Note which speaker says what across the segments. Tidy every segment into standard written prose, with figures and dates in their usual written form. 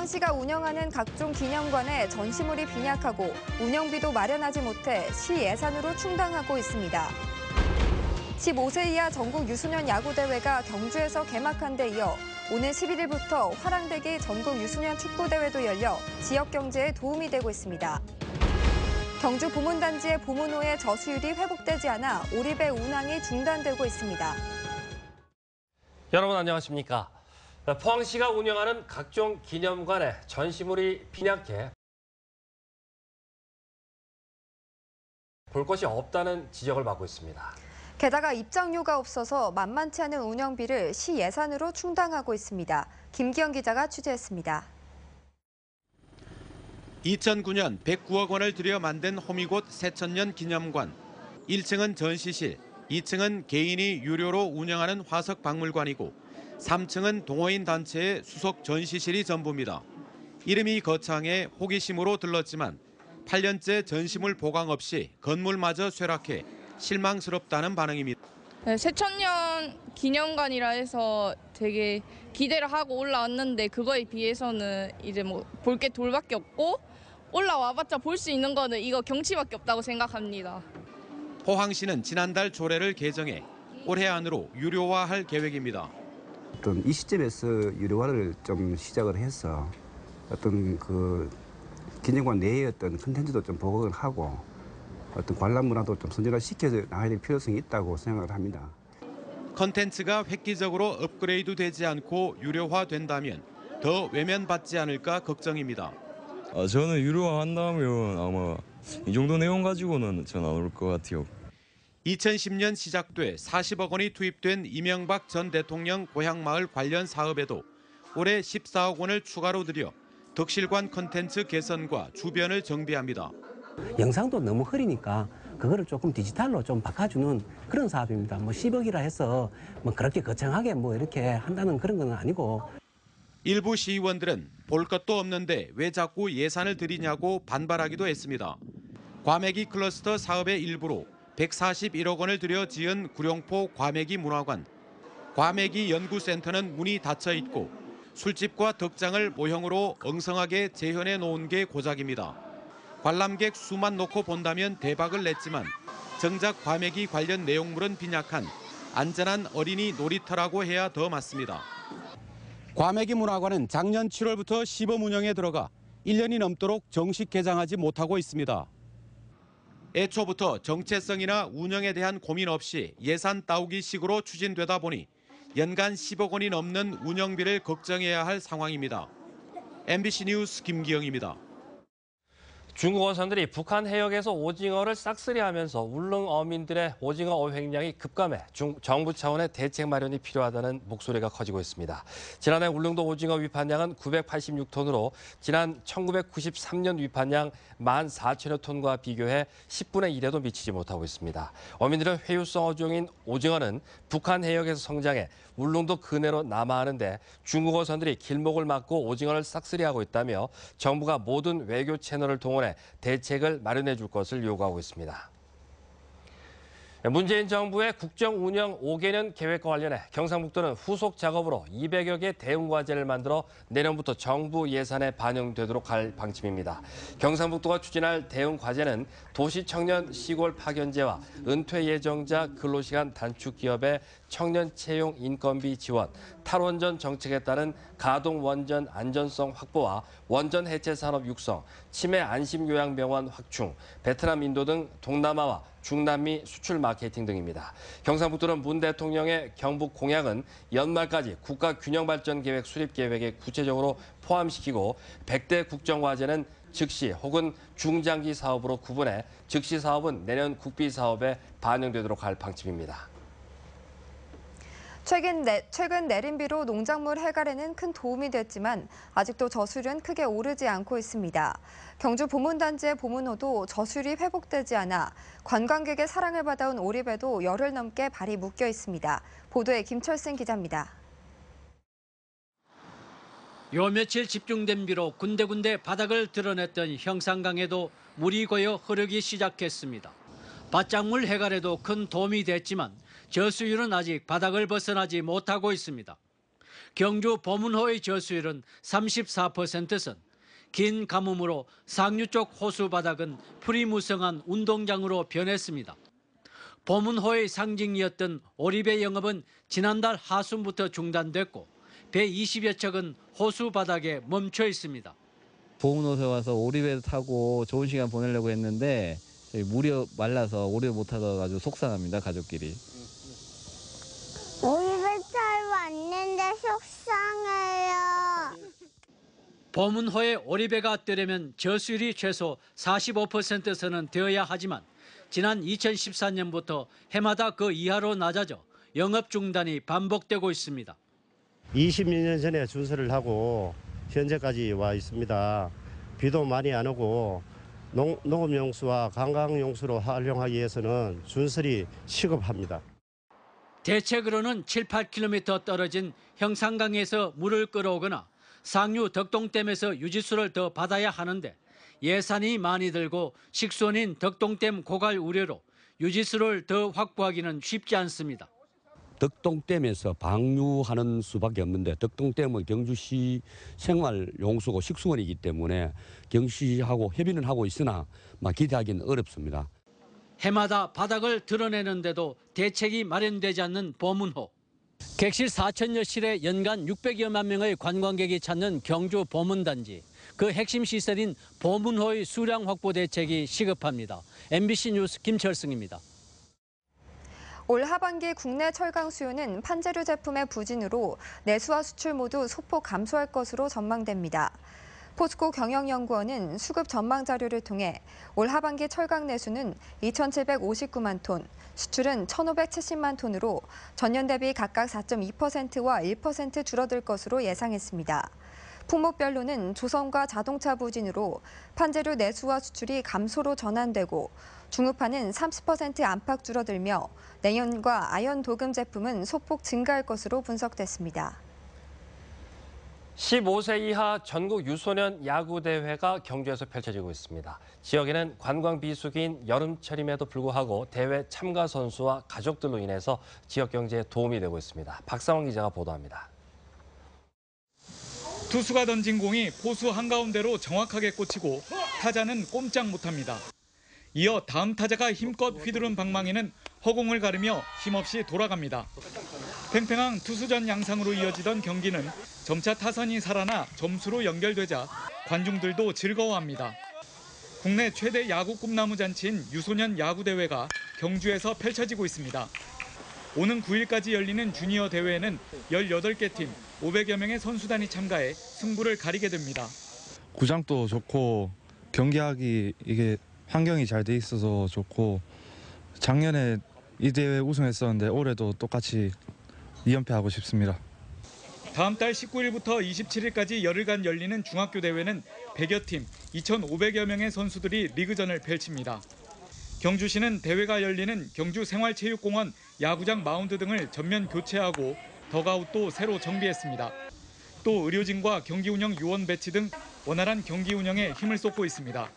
Speaker 1: 포항시가 운영하는 각종 기념관에 전시물이 빈약하고 운영비도 마련하지 못해 시 예산으로 충당하고 있습니다. 15세 이하 전국 유소년 야구대회가 경주에서 개막한 데 이어 오는 11일부터 화랑대기 전국 유소년 축구대회도 열려 지역 경제에 도움이 되고 있습니다. 경주 보문단지의 보문호의 저수율이 회복되지 않아 오리배 운항이 중단되고 있습니다.
Speaker 2: 여러분 안녕하십니까? 포항시가 운영하는 각종 기념관에 전시물이 빈약해 볼 것이 없다는 지적을 받고 있습니다.
Speaker 1: 게다가 입장료가 없어서 만만치 않은 운영비를 시 예산으로 충당하고 있습니다. 김기영 기자가 취재했습니다.
Speaker 3: 2009년 109억 원을 들여 만든 호미곶 새천년 기념관. 1층은 전시실, 2층은 개인이 유료로 운영하는 화석 박물관이고 3층은 동호인 단체의 수속 전시실이 전부입니다. 이름이 거창해 호기심으로 들렀지만 8년째 전시물 보강 없이 건물마저 쇠락해 실망스럽다는 반응입니다.
Speaker 4: 네, 새천년 기념관이라 해서 되게 기대를 하고 올라왔는데 그거에 비해서는 이제 뭐 볼 게 돌밖에 없고 올라와봤자 볼 수 있는 거는 이거 경치밖에 없다고 생각합니다.
Speaker 3: 포항시는 지난달 조례를 개정해 올해 안으로 유료화할 계획입니다.
Speaker 5: 이 시점에서 유료화를 좀 시작을 해서 그 기념관 내의 컨텐츠도 좀 보강을 하고 관람 문화도 좀 선진화시켜 나가야 될 필요성이 있다고 생각을 합니다.
Speaker 3: 컨텐츠가 획기적으로 업그레이드 되지 않고 유료화된다면 더 외면받지 않을까 걱정입니다.
Speaker 6: 저는 유료화한다면 아마 이 정도 내용 가지고는 전 안 올 것 같아요.
Speaker 3: 2010년 시작돼 40억 원이 투입된 이명박 전 대통령 고향마을 관련 사업에도 올해 14억 원을 추가로 들여 덕실관 컨텐츠 개선과 주변을 정비합니다.
Speaker 7: 영상도 너무 흐리니까 그거를 조금 디지털로 좀 바꿔주는 그런 사업입니다. 10억이라 해서 그렇게 거창하게 이렇게 한다는 그런 건 아니고.
Speaker 3: 일부 시의원들은 볼 것도 없는데 왜 자꾸 예산을 들이냐고 반발하기도 했습니다. 과메기 클러스터 사업의 일부로 141억 원을 들여 지은 구룡포 과메기 문화관. 과메기 연구센터는 문이 닫혀 있고 술집과 덕장을 모형으로 엉성하게 재현해 놓은 게 고작입니다. 관람객 수만 놓고 본다면 대박을 냈지만 정작 과메기 관련 내용물은 빈약한 안전한 어린이 놀이터라고 해야 더 맞습니다. 과메기 문화관은 작년 7월부터 시범 운영에 들어가 1년이 넘도록 정식 개장하지 못하고 있습니다. 애초부터 정체성이나 운영에 대한 고민 없이 예산 따오기식으로 추진되다 보니 연간 10억 원이 넘는 운영비를 걱정해야 할 상황입니다. MBC 뉴스 김기영입니다.
Speaker 2: 중국 어선들이 북한 해역에서 오징어를 싹쓸이하면서 울릉 어민들의 오징어 어획량이 급감해 정부 차원의 대책 마련이 필요하다는 목소리가 커지고 있습니다. 지난해 울릉도 오징어 위판량은 986톤으로 지난 1993년 위판량 14,000여 톤과 비교해 10분의 1에도 미치지 못하고 있습니다. 어민들은 회유성 어종인 오징어는 북한 해역에서 성장해 울릉도 근해로 남하하는데 중국 어선들이 길목을 막고 오징어를 싹쓸이하고 있다며 정부가 모든 외교 채널을 동원해 대책을 마련해 줄 것을 요구하고 있습니다. 문재인 정부의 국정 운영 5개년 계획과 관련해 경상북도는 후속 작업으로 200여 개 대응 과제를 만들어 내년부터 정부 예산에 반영되도록 할 방침입니다. 경상북도가 추진할 대응 과제는 도시 청년 시골 파견제와 은퇴 예정자 근로시간 단축 기업의 청년 채용 인건비 지원, 탈원전 정책에 따른 가동 원전 안전성 확보와 원전 해체 산업 육성, 치매 안심 요양병원 확충, 베트남, 인도 등 동남아와 중남미 수출 마케팅 등입니다. 경상북도는 문 대통령의 경북 공약은 연말까지 국가균형발전계획 수립 계획에 구체적으로 포함시키고 100대 국정과제는 즉시 혹은 중장기 사업으로 구분해 즉시 사업은 내년 국비 사업에 반영되도록 할 방침입니다.
Speaker 1: 최근 내린 비로 농작물 해갈에는 큰 도움이 됐지만 아직도 저수율은 크게 오르지 않고 있습니다. 경주 보문단지의 보문호도 저수율이 회복되지 않아 관광객의 사랑을 받아온 오리배도 열흘 넘게 발이 묶여 있습니다. 보도에 김철승 기자입니다.
Speaker 8: 요 며칠 집중된 비로 군데군데 바닥을 드러냈던 형산강에도 물이 고여 흐르기 시작했습니다. 밭작물 해갈에도 큰 도움이 됐지만 저수율은 아직 바닥을 벗어나지 못하고 있습니다. 경주 보문호의 저수율은 34%선 긴 가뭄으로 상류 쪽 호수 바닥은 풀이 무성한 운동장으로 변했습니다. 보문호의 상징이었던 오리배 영업은 지난달 하순부터 중단됐고 배 20여 척은 호수 바닥에 멈춰 있습니다.
Speaker 9: 보문호에 와서 오리배 타고 좋은 시간 보내려고 했는데 물이 말라서 오리배 못 타서 아주 속상합니다, 가족끼리.
Speaker 10: 오리배 타러 왔는데 속상해요.
Speaker 8: 보문호에 오리배가 뜨려면 저수율이 최소 45%선은 되어야 하지만 지난 2014년부터 해마다 그 이하로 낮아져 영업 중단이 반복되고 있습니다.
Speaker 11: 20여 년 전에 준설을 하고 현재까지 와 있습니다. 비도 많이 안 오고 농업용수와 관광용수로 활용하기 위해서는 준설이 시급합니다.
Speaker 8: 대책으로는 7, 8km 떨어진 형산강에서 물을 끌어오거나 상류 덕동댐에서 유지수를 더 받아야 하는데 예산이 많이 들고 식수원인 덕동댐 고갈 우려로 유지수를 더 확보하기는 쉽지 않습니다.
Speaker 12: 덕동댐에서 방류하는 수밖에 없는데 덕동댐은 경주시 생활용수고 식수원이기 때문에 경시하고 협의는 하고 있으나 기대하기는 어렵습니다.
Speaker 8: 해마다 바닥을 드러내는데도 대책이 마련되지 않는 보문호. 객실 4천여 실에 연간 600여만 명의 관광객이 찾는 경주 보문단지. 그 핵심 시설인 보문호의 수량 확보 대책이 시급합니다. MBC 뉴스 김철승입니다.
Speaker 1: 올 하반기 국내 철강 수요는 판재류 제품의 부진으로 내수와 수출 모두 소폭 감소할 것으로 전망됩니다. 포스코 경영연구원은 수급 전망 자료를 통해 올 하반기 철강 내수는 2,759만 톤, 수출은 1,570만 톤으로 전년 대비 각각 4.2%와 1% 줄어들 것으로 예상했습니다. 품목별로는 조선과 자동차 부진으로 판재류 내수와 수출이 감소로 전환되고 중후파는 30% 안팎 줄어들며 내연과 아연 도금 제품은 소폭 증가할 것으로 분석됐습니다.
Speaker 2: 15세 이하 전국 유소년 야구대회가 경주에서 펼쳐지고 있습니다. 지역에는 관광 비수기인 여름철임에도 불구하고 대회 참가 선수와 가족들로 인해서 지역 경제에 도움이 되고 있습니다. 박상원 기자가 보도합니다.
Speaker 13: 투수가 던진 공이 포수 한가운데로 정확하게 꽂히고 타자는 꼼짝 못합니다. 이어 다음 타자가 힘껏 휘두른 방망이는 허공을 가르며 힘없이 돌아갑니다. 팽팽한 투수전 양상으로 이어지던 경기는 점차 타선이 살아나 점수로 연결되자 관중들도 즐거워합니다. 국내 최대 야구 꿈나무 잔치인 유소년 야구대회가 경주에서 펼쳐지고 있습니다. 오는 9일까지 열리는 주니어 대회에는 18개 팀 500여 명의 선수단이 참가해 승부를 가리게 됩니다.
Speaker 6: 구장도 좋고 경기하기 이게 환경이 잘 돼 있어서 좋고 작년에 이 대회 우승했었는데 올해도 똑같이 2연패하고 싶습니다.
Speaker 13: 다음 달 19일부터 27일까지 열흘간 열리는 중학교 대회는 100여 팀 2,500여 명의 선수들이 리그전을 펼칩니다. 경주시는 대회가 열리는 경주 생활체육공원 야구장 마운드 등을 전면 교체하고 덕아웃도 새로 정비했습니다. 또 의료진과 경기 운영 요원 배치 등 원활한 경기 운영에 힘을 쏟고 있습니다.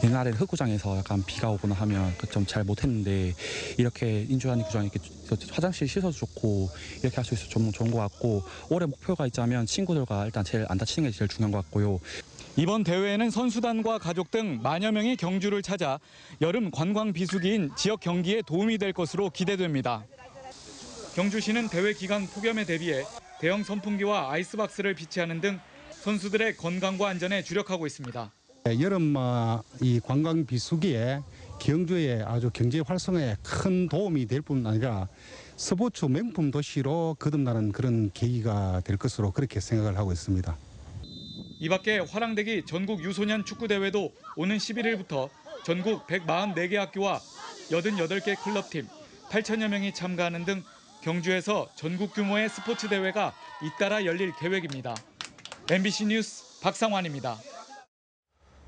Speaker 14: 옛날에 흙구장에서 약간 비가 오거나 하면 좀 잘 못했는데 이렇게 인조한 구장에 이렇게 화장실 씻어도 좋고 이렇게 할 수 있어서 좀 좋은 것 같고 올해 목표가 있자면 친구들과 일단 제일 안 다치는 게 제일 중요한 것 같고요.
Speaker 13: 이번 대회에는 선수단과 가족 등 만여 명이 경주를 찾아 여름 관광 비수기인 지역 경기에 도움이 될 것으로 기대됩니다. 경주시는 대회 기간 폭염에 대비해 대형 선풍기와 아이스박스를 비치하는 등 선수들의 건강과 안전에 주력하고 있습니다.
Speaker 15: 여름 이 관광 비수기에 경주의 아주 경제 활성화에 큰 도움이 될 뿐 아니라 스포츠 명품 도시로 거듭나는 그런 계기가 될 것으로 그렇게 생각을 하고 있습니다.
Speaker 13: 이 밖에 화랑대기 전국 유소년 축구대회도 오는 11일부터 전국 144개 학교와 88개 클럽팀 8천여 명이 참가하는 등 경주에서 전국 규모의 스포츠 대회가 잇따라 열릴 계획입니다. MBC 뉴스 박상환입니다.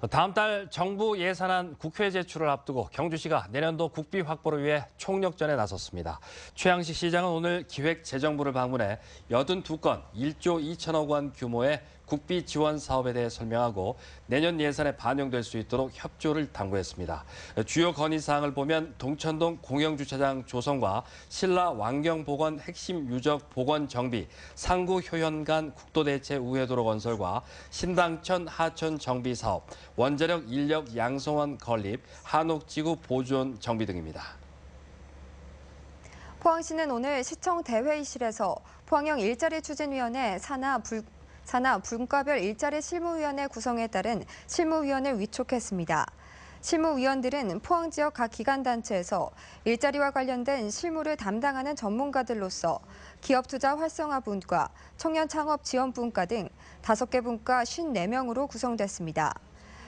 Speaker 2: 다음 달 정부 예산안 국회 제출을 앞두고 경주시가 내년도 국비 확보를 위해 총력전에 나섰습니다. 최양식 시장은 오늘 기획재정부를 방문해 82건 1조 2천억 원 규모의 국비 지원 사업에 대해 설명하고 내년 예산에 반영될 수 있도록 협조를 당부했습니다. 주요 건의사항을 보면 동천동 공영주차장 조성과 신라 왕경복원 핵심 유적 복원 정비, 상구 효현간 국도대체 우회도로 건설과 신당천 하천 정비 사업, 원자력 인력 양성원 건립, 한옥지구 보존 정비 등입니다.
Speaker 1: 포항시는 오늘 시청 대회의실에서 포항형 일자리 추진위원회 산하 분과별 일자리 실무위원회 구성에 따른 실무위원을 위촉했습니다. 실무위원들은 포항 지역 각 기관단체에서 일자리와 관련된 실무를 담당하는 전문가들로서 기업투자 활성화 분과 청년 창업 지원 분과 등 5개 분과 54명으로 구성됐습니다.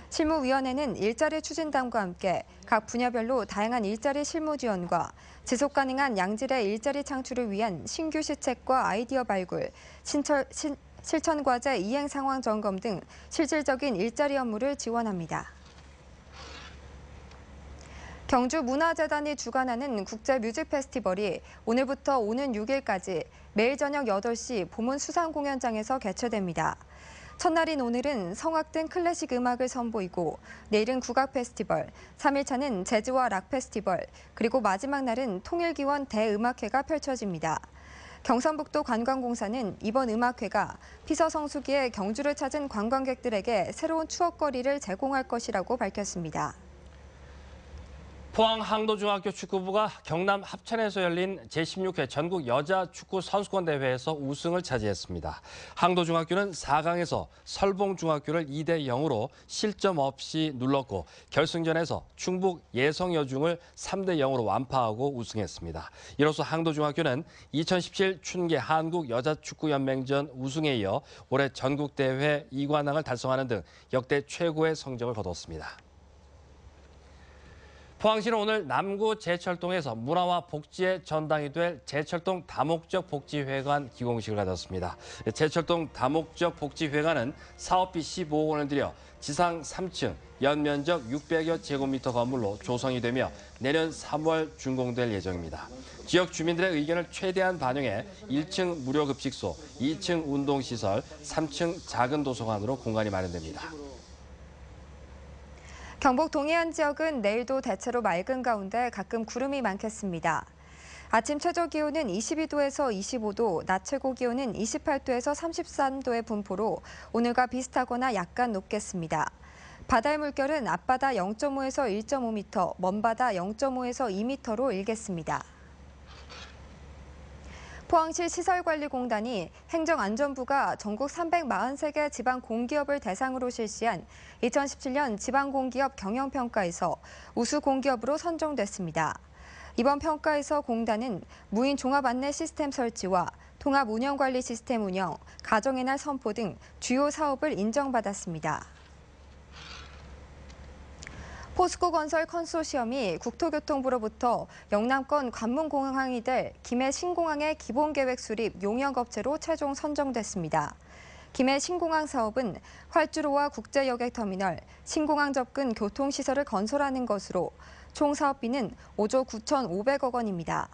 Speaker 1: 실무위원회는 일자리 추진단과 함께 각 분야별로 다양한 일자리 실무 지원과 지속 가능한 양질의 일자리 창출을 위한 신규 시책과 아이디어 발굴, 실천 과제 이행 상황 점검 등 실질적인 일자리 업무를 지원합니다. 경주문화재단이 주관하는 국제 뮤직 페스티벌이 오늘부터 오는 6일까지 매일 저녁 8시 보문 수상공연장에서 개최됩니다. 첫날인 오늘은 성악 등 클래식 음악을 선보이고 내일은 국악 페스티벌, 3일차는 재즈와 락 페스티벌, 그리고 마지막 날은 통일기원 대음악회가 펼쳐집니다. 경상북도 관광공사는 이번 음악회가 피서 성수기에 경주를 찾은 관광객들에게 새로운 추억거리를 제공할 것이라고 밝혔습니다.
Speaker 2: 포항 항도중학교 축구부가 경남 합천에서 열린 제16회 전국 여자 축구 선수권 대회에서 우승을 차지했습니다. 항도중학교는 4강에서 설봉중학교를 2대 0으로 실점 없이 눌렀고 결승전에서 충북 예성여중을 3대 0으로 완파하고 우승했습니다. 이로써 항도중학교는 2017 춘계 한국여자축구연맹전 우승에 이어 올해 전국대회 2관왕을 달성하는 등 역대 최고의 성적을 거뒀습니다. 포항시는 오늘 남구 제철동에서 문화와 복지의 전당이 될 제철동 다목적 복지회관 기공식을 가졌습니다. 제철동 다목적 복지회관은 사업비 15억 원을 들여 지상 3층, 연면적 600여 제곱미터 건물로 조성이 되며 내년 3월 준공될 예정입니다. 지역 주민들의 의견을 최대한 반영해 1층 무료급식소, 2층 운동시설, 3층 작은 도서관으로 공간이 마련됩니다.
Speaker 1: 경북 동해안 지역은 내일도 대체로 맑은 가운데 가끔 구름이 많겠습니다. 아침 최저 기온은 22도에서 25도, 낮 최고 기온은 28도에서 33도의 분포로 오늘과 비슷하거나 약간 높겠습니다. 바다의 물결은 앞바다 0.5에서 1.5m, 먼바다 0.5에서 2m로 일겠습니다. 포항시 시설관리공단이 행정안전부가 전국 343개 지방공기업을 대상으로 실시한 2017년 지방공기업 경영평가에서 우수공기업으로 선정됐습니다. 이번 평가에서 공단은 무인 종합안내 시스템 설치와 통합운영관리 시스템 운영, 가정의 날 선포 등 주요 사업을 인정받았습니다. 포스코건설 컨소시엄이 국토교통부로부터 영남권 관문공항이 될 김해 신공항의 기본계획 수립 용역업체로 최종 선정됐습니다. 김해 신공항 사업은 활주로와 국제여객터미널, 신공항 접근 교통시설을 건설하는 것으로 총 사업비는 5조 9,500억 원입니다.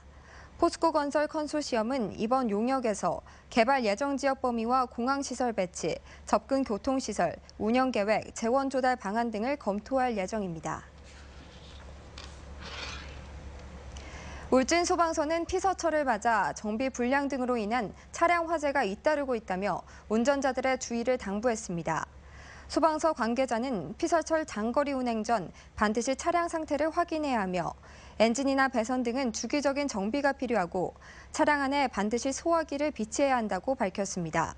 Speaker 1: 포스코건설 컨소시엄은 이번 용역에서 개발 예정 지역 범위와 공항시설 배치, 접근 교통시설, 운영계획, 재원 조달 방안 등을 검토할 예정입니다. 울진 소방서는 피서철을 맞아 정비 불량 등으로 인한 차량 화재가 잇따르고 있다며 운전자들의 주의를 당부했습니다. 소방서 관계자는 피서철 장거리 운행 전 반드시 차량 상태를 확인해야 하며 엔진이나 배선 등은 주기적인 정비가 필요하고 차량 안에 반드시 소화기를 비치해야 한다고 밝혔습니다.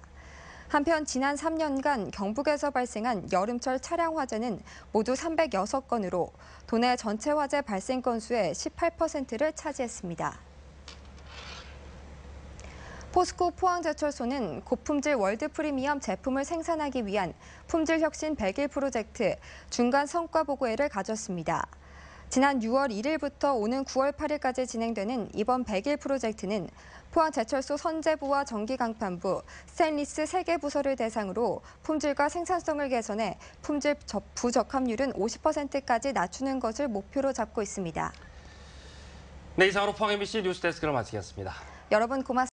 Speaker 1: 한편 지난 3년간 경북에서 발생한 여름철 차량 화재는 모두 306건으로 도내 전체 화재 발생 건수의 18%를 차지했습니다. 포스코 포항제철소는 고품질 월드 프리미엄 제품을 생산하기 위한 품질 혁신 100일 프로젝트 중간 성과 보고회를 가졌습니다. 지난 6월 1일부터 오는 9월 8일까지 진행되는 이번 100일 프로젝트는 포항제철소 선제부와 전기강판부, 스테인리스 3개 부서를 대상으로 품질과 생산성을 개선해 품질 부적합률은 50%까지 낮추는 것을 목표로 잡고 있습니다.
Speaker 2: 네, 이상으로 포항 MBC 뉴스데스크를 마치겠습니다.
Speaker 1: 여러분 고맙습니다.